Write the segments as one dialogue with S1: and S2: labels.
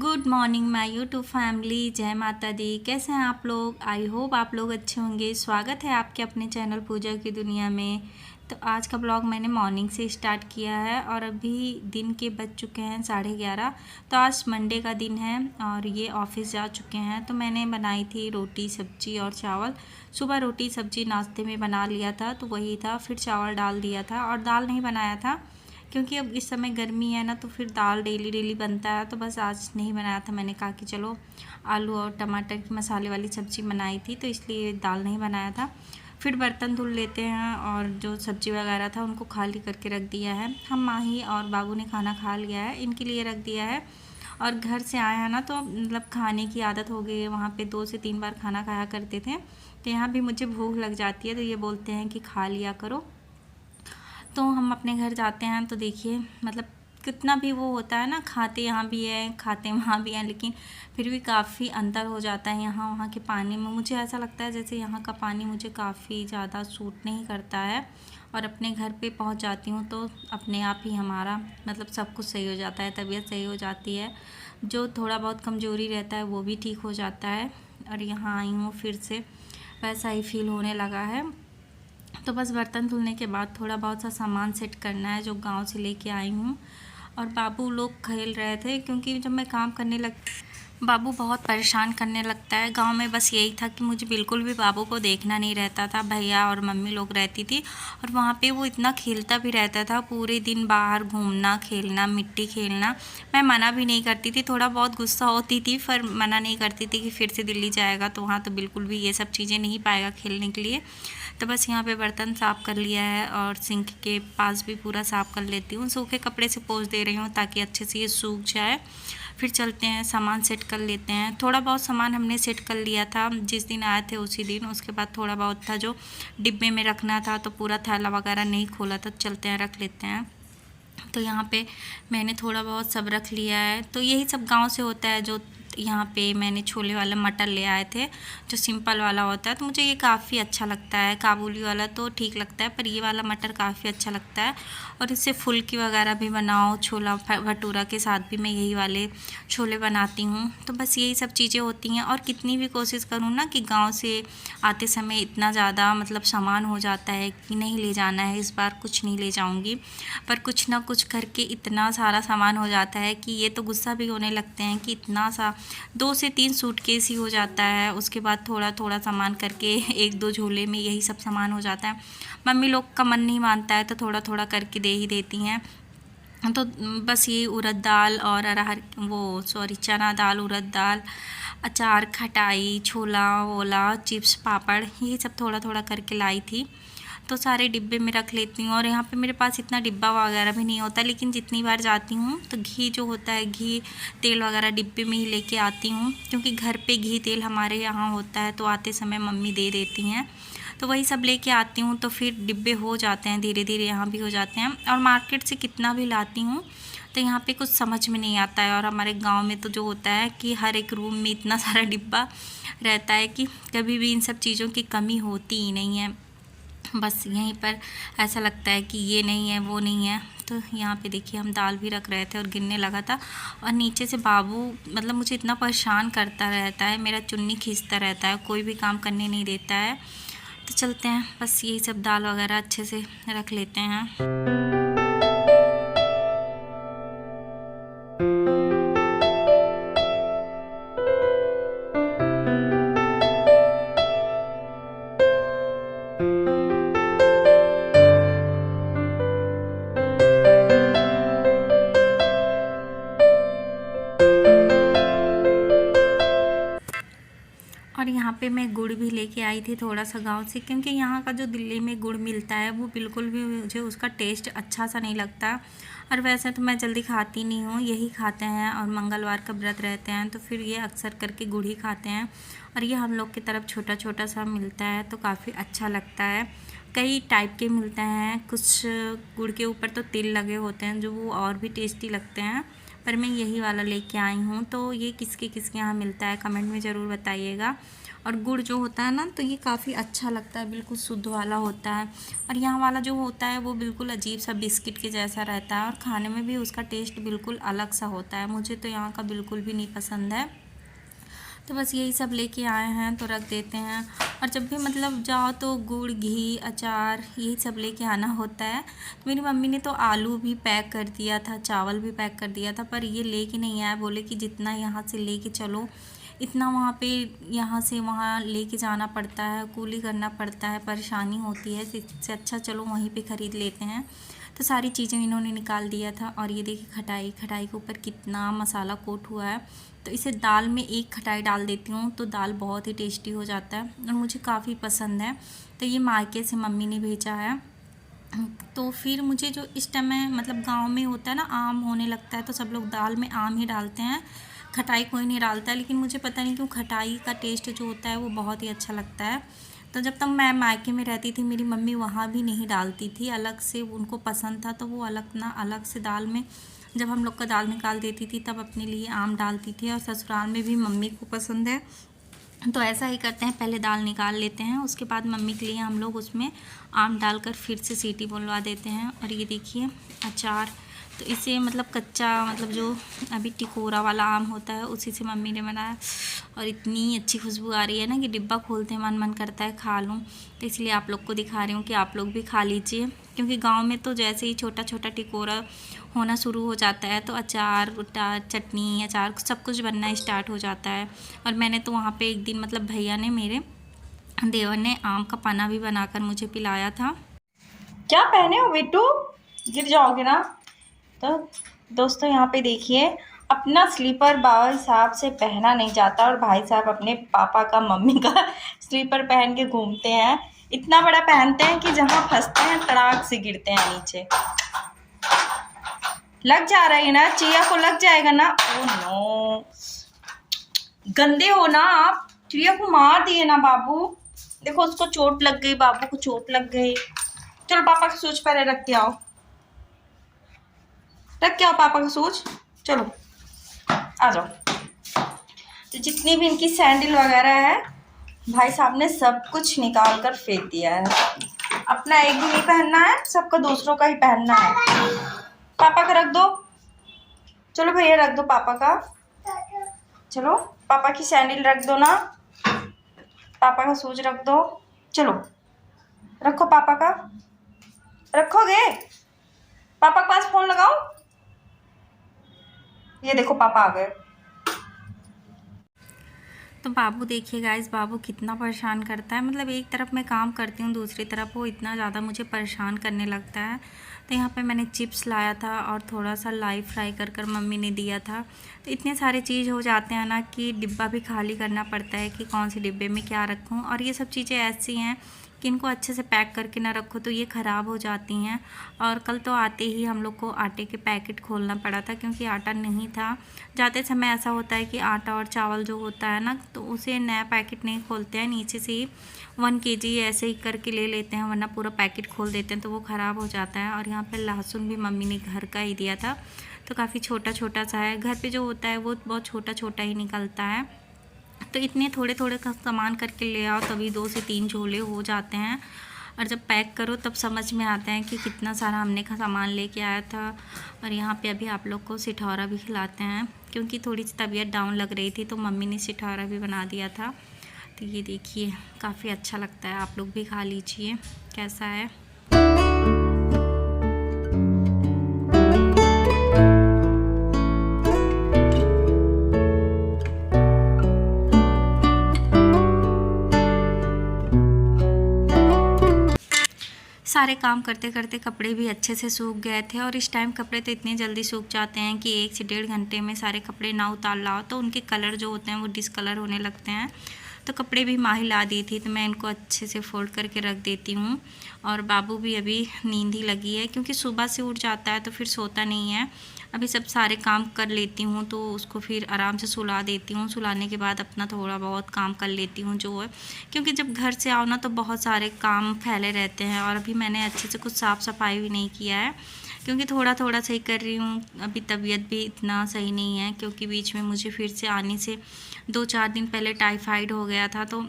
S1: Good morning my YouTube family. जय माता दी। कैसे हैं आप लोग? आई होप आप लोग अच्छे होंगे। स्वागत है आपके अपने चैनल पूजा की दुनिया में। तो आज का ब्लॉग मैंने मॉर्निंग से स्टार्ट किया है और अभी दिन के बज चुके हैं 11:30। तो आज मंडे का दिन है और ये ऑफिस जा चुके हैं। तो मैंने बनाई थी रोटी सब्जी और चावल। सुबह रोटी सब्जी नाश्ते में बना लिया था तो वही था, फिर चावल डाल दिया था और दाल नहीं बनाया था क्योंकि अब इस समय गर्मी है ना, तो फिर दाल डेली डेली बनता है। तो बस आज नहीं बनाया था। मैंने कहा कि चलो आलू और टमाटर की मसाले वाली सब्ज़ी बनाई थी तो इसलिए दाल नहीं बनाया था। फिर बर्तन धुल लेते हैं और जो सब्ज़ी वगैरह था उनको खाली करके रख दिया है। हम माही और बाबू ने खाना खा लिया है, इनके लिए रख दिया है। और घर से आए हैं ना तो मतलब खाने की आदत हो गई है। वहाँ पे 2 से 3 बार खाना खाया करते थे, तो यहाँ भी मुझे भूख लग जाती है तो ये बोलते हैं कि खा लिया करो। तो हम अपने घर जाते हैं तो देखिए मतलब कितना भी वो होता है ना, खाते यहाँ भी है खाते वहाँ भी हैं, लेकिन फिर भी काफ़ी अंतर हो जाता है यहाँ वहाँ के पानी में। मुझे ऐसा लगता है जैसे यहाँ का पानी मुझे काफ़ी ज़्यादा सूट नहीं करता है। और अपने घर पे पहुँच जाती हूँ तो अपने आप ही हमारा मतलब सब कुछ सही हो जाता है, तबीयत सही हो जाती है, जो थोड़ा बहुत कमज़ोरी रहता है वो भी ठीक हो जाता है। और यहाँ आई हूँ फिर से वैसा ही फील होने लगा है। तो बस बर्तन धुलने के बाद थोड़ा बहुत सा सामान सेट करना है जो गांव से लेके आई हूँ। और बाबू लोग खेल रहे थे क्योंकि जब मैं काम करने बाबू बहुत परेशान करने लगता है। गांव में बस यही था कि मुझे बिल्कुल भी बाबू को देखना नहीं रहता था। भैया और मम्मी लोग रहती थी और वहाँ पे वो इतना खेलता भी रहता था, पूरे दिन बाहर घूमना खेलना मिट्टी खेलना। मैं मना भी नहीं करती थी, थोड़ा बहुत गुस्सा होती थी पर मना नहीं करती थी कि फिर से दिल्ली जाएगा तो वहाँ तो बिल्कुल भी ये सब चीज़ें नहीं पाएगा खेलने के लिए। तो बस यहाँ पे बर्तन साफ़ कर लिया है और सिंक के पास भी पूरा साफ़ कर लेती हूँ। सूखे कपड़े से पोंछ दे रही हूँ ताकि अच्छे से ये सूख जाए। फिर चलते हैं सामान सेट कर लेते हैं। थोड़ा बहुत सामान हमने सेट कर लिया था जिस दिन आए थे उसी दिन। उसके बाद थोड़ा बहुत था जो डिब्बे में रखना था, तो पूरा थैला वगैरह नहीं खोला था। चलते हैं रख लेते हैं। तो यहाँ पे मैंने थोड़ा बहुत सब रख लिया है। तो यही सब गांव से होता है। जो यहाँ पे मैंने छोले वाला मटर ले आए थे जो सिंपल वाला होता है, तो मुझे ये काफ़ी अच्छा लगता है। काबुली वाला तो ठीक लगता है पर ये वाला मटर काफ़ी अच्छा लगता है। और इससे फुल्की वगैरह भी बनाओ, छोला भटूरा के साथ भी मैं यही वाले छोले बनाती हूँ। तो बस यही सब चीज़ें होती हैं। और कितनी भी कोशिश करूँ ना कि गाँव से आते समय इतना ज़्यादा मतलब सामान हो जाता है कि नहीं ले जाना है, इस बार कुछ नहीं ले जाऊँगी, पर कुछ ना कुछ करके इतना सारा सामान हो जाता है कि ये तो गुस्सा भी होने लगते हैं कि इतना सा 2 से 3 सूटकेस ही हो जाता है। उसके बाद थोड़ा थोड़ा सामान करके 1-2 झोले में यही सब सामान हो जाता है। मम्मी लोग का मन नहीं मानता है तो थोड़ा थोड़ा करके दे ही देती हैं। तो बस ये उड़द दाल और अरहर चना दाल, उड़द दाल, अचार, खटाई, छोला वोला, चिप्स पापड़, ये सब थोड़ा थोड़ा करके लाई थी। तो सारे डिब्बे में रख लेती हूँ। और यहाँ पे मेरे पास इतना डिब्बा वगैरह भी नहीं होता, लेकिन जितनी बार जाती हूँ तो घी जो होता है, घी तेल वगैरह डिब्बे में ही लेके आती हूँ क्योंकि घर पे घी तेल हमारे यहाँ होता है तो आते समय मम्मी दे देती हैं। तो वही सब लेके आती हूँ तो फिर डिब्बे हो जाते हैं, धीरे धीरे यहाँ भी हो जाते हैं। और मार्केट से कितना भी लाती हूँ तो यहाँ पे कुछ समझ में नहीं आता है। और हमारे गांव में तो जो होता है कि हर एक रूम में इतना सारा डिब्बा रहता है कि कभी भी इन सब चीज़ों की कमी होती ही नहीं है। बस यहीं पर ऐसा लगता है कि ये नहीं है वो नहीं है। तो यहाँ पे देखिए हम दाल भी रख रहे थे और गिरने लगा था। और नीचे से बाबू मतलब मुझे इतना परेशान करता रहता है, मेरा चुन्नी खींचता रहता है, कोई भी काम करने नहीं देता है। तो चलते हैं, बस यही सब दाल वगैरह अच्छे से रख लेते हैं। और यहाँ पे मैं गुड़ भी लेके आई थी थोड़ा सा गांव से, क्योंकि यहाँ का जो दिल्ली में गुड़ मिलता है वो बिल्कुल भी मुझे उसका टेस्ट अच्छा सा नहीं लगता। और वैसे तो मैं जल्दी खाती नहीं हूँ, यही खाते हैं और मंगलवार का व्रत रहते हैं तो फिर ये अक्सर करके गुड़ ही खाते हैं। और ये हम लोग की तरफ छोटा छोटा सा मिलता है तो काफ़ी अच्छा लगता है। कई टाइप के मिलते हैं, कुछ गुड़ के ऊपर तो तिल लगे होते हैं जो वो और भी टेस्टी लगते हैं, पर मैं यही वाला लेके आई हूँ। तो ये किसके किसके यहाँ मिलता है कमेंट में ज़रूर बताइएगा। और गुड़ जो होता है ना तो ये काफ़ी अच्छा लगता है, बिल्कुल शुद्ध वाला होता है। और यहाँ वाला जो होता है वो बिल्कुल अजीब सा बिस्किट के जैसा रहता है और खाने में भी उसका टेस्ट बिल्कुल अलग सा होता है। मुझे तो यहाँ का बिल्कुल भी नहीं पसंद है। तो बस यही सब लेके आए हैं तो रख देते हैं। और जब भी मतलब जाओ तो गुड़, घी, अचार यही सब लेके आना होता है। तो मेरी मम्मी ने तो आलू भी पैक कर दिया था, चावल भी पैक कर दिया था, पर ये लेके नहीं आया। बोले कि जितना यहाँ से लेके चलो इतना वहाँ पे यहाँ से वहाँ लेके जाना पड़ता है, कूली करना पड़ता है, परेशानी होती है, इससे अच्छा चलो वहीं पे ख़रीद लेते हैं। तो सारी चीज़ें इन्होंने निकाल दिया था। और ये देखिए खटाई, खटाई के ऊपर कितना मसाला कोट हुआ है। तो इसे दाल में एक खटाई डाल देती हूँ तो दाल बहुत ही टेस्टी हो जाता है और मुझे काफ़ी पसंद है। तो ये मायके से मम्मी ने भेजा है। तो फिर मुझे जो इस टाइम में मतलब गांव में होता है ना, आम होने लगता है तो सब लोग दाल में आम ही डालते हैं, खटाई कोई नहीं डालता है। लेकिन मुझे पता नहीं क्यों खटाई का टेस्ट जो होता है वो बहुत ही अच्छा लगता है। तो जब तक मैं मायके में रहती थी मेरी मम्मी वहाँ भी नहीं डालती थी, अलग से उनको पसंद था तो वो अलग से दाल में जब हम लोग का दाल निकाल देती थी तब अपने लिए आम डालती थी। और ससुराल में भी मम्मी को पसंद है तो ऐसा ही करते हैं, पहले दाल निकाल लेते हैं, उसके बाद मम्मी के लिए हम लोग उसमें आम डालकर फिर से सीटी बुलवा देते हैं। और ये देखिए अचार, तो इसे मतलब कच्चा मतलब जो अभी टिकोरा वाला आम होता है उसी से मम्मी ने बनाया। और इतनी अच्छी खुशबू आ रही है ना कि डिब्बा खोलते मन करता है खा लूँ। तो इसलिए आप लोग को दिखा रही हूँ कि आप लोग भी खा लीजिए, क्योंकि गांव में तो जैसे ही छोटा छोटा टिकोरा होना शुरू हो जाता है तो अचार चटनी अचार सब कुछ बनना स्टार्ट हो जाता है। और मैंने तो वहाँ पे एक दिन मतलब भैया ने, मेरे देवर ने आम का पन्ना भी बनाकर मुझे पिलाया था।
S2: क्या पहने हो बिट्टू, गिर जाओगे ना। तो दोस्तों यहाँ पे देखिए, अपना स्लीपर भाई साहब से पहना नहीं जाता और भाई साहब अपने पापा का, मम्मी का स्लीपर पहन के घूमते हैं। इतना बड़ा पहनते हैं कि जहाँ फंसते हैं तड़ाक से गिरते हैं नीचे। लग जा रही है ना, चिया को लग जाएगा ना। ओ नो, गंदे हो ना आप, चिड़िया को मार दिए ना बाबू। देखो उसको चोट लग गई, बाबू को चोट लग गई। चलो पापा का सूच पहले रख के आओ, रख के आओ पापा का सूच। चलो आ जाओ। तो जितनी भी इनकी सैंडल वगैरह है भाई साहब ने सब कुछ निकाल कर फेंक दिया है। अपना एक भी नहीं पहनना है, सबका दूसरों का ही पहनना है। पापा का रख दो, चलो भैया रख दो पापा का। चलो पापा की सैंडल रख दो ना, पापा का शूज रख दो। चलो रखो पापा का, रखोगे? पापा के पास फोन लगाओ। ये देखो पापा आ गए।
S1: तो बाबू देखिए गाइस, बाबू कितना परेशान करता है। मतलब एक तरफ मैं काम करती हूँ, दूसरी तरफ वो इतना ज़्यादा मुझे परेशान करने लगता है। तो यहाँ पे मैंने चिप्स लाया था और थोड़ा सा लाइव फ्राई कर मम्मी ने दिया था। तो इतने सारे चीज़ हो जाते हैं ना कि डिब्बा भी खाली करना पड़ता है कि कौन सी डिब्बे में क्या रखूँ। और ये सब चीज़ें ऐसी हैं कि इनको अच्छे से पैक करके ना रखो तो ये ख़राब हो जाती हैं। और कल तो आते ही हम लोग को आटे के पैकेट खोलना पड़ा था, क्योंकि आटा नहीं था। जाते समय ऐसा होता है कि आटा और चावल जो होता है ना तो उसे नया पैकेट नहीं खोलते हैं, नीचे से ही 1 kg ऐसे ही करके ले लेते हैं, वरना पूरा पैकेट खोल देते हैं तो वो ख़राब हो जाता है। और यहाँ पर लहसुन भी मम्मी ने घर का ही दिया था तो काफ़ी छोटा छोटा सा है। घर पे जो होता है वो बहुत छोटा छोटा ही निकलता है। तो इतने थोड़े थोड़े का सामान करके ले आओ तभी 2 से 3 झोले हो जाते हैं। और जब पैक करो तब समझ में आता है कि कितना सारा हमने का सामान लेके आया था। और यहाँ पे अभी आप लोग को सिठौरा भी खिलाते हैं, क्योंकि थोड़ी सी तबीयत डाउन लग रही थी तो मम्मी ने सिठौरा भी बना दिया था। तो ये देखिए काफ़ी अच्छा लगता है, आप लोग भी खा लीजिए कैसा है। सारे काम करते करते कपड़े भी अच्छे से सूख गए थे। और इस टाइम कपड़े तो इतने जल्दी सूख जाते हैं कि 1 से 1.5 घंटे में सारे कपड़े ना उतार लाओ तो उनके कलर जो होते हैं वो डिसकलर होने लगते हैं। तो कपड़े भी माँ ही ला दी थी, तो मैं इनको अच्छे से फोल्ड करके रख देती हूँ। और बाबू भी अभी नींद ही लगी है, क्योंकि सुबह से उठ जाता है तो फिर सोता नहीं है। अभी सब सारे काम कर लेती हूँ तो उसको फिर आराम से सुला देती हूँ। सुलाने के बाद अपना थोड़ा बहुत काम कर लेती हूँ जो है, क्योंकि जब घर से आओ ना तो बहुत सारे काम फैले रहते हैं। और अभी मैंने अच्छे से कुछ साफ़ सफाई भी नहीं किया है, क्योंकि थोड़ा थोड़ा सही कर रही हूँ। अभी तबीयत भी इतना सही नहीं है, क्योंकि बीच में मुझे फिर से आने से 2-4 दिन पहले टाइफाइड हो गया था। तो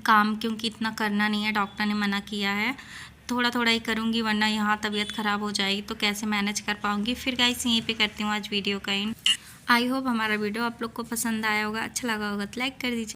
S1: काम क्योंकि इतना करना नहीं है, डॉक्टर ने मना किया है, थोड़ा थोड़ा ही करूँगी, वरना यहाँ तबीयत ख़राब हो जाएगी तो कैसे मैनेज कर पाऊँगी। फिर गाइस यहीं पे करती हूँ आज वीडियो का एंड। आई होप हमारा वीडियो आप लोग को पसंद आया होगा, अच्छा लगा होगा तो लाइक कर दीजिए।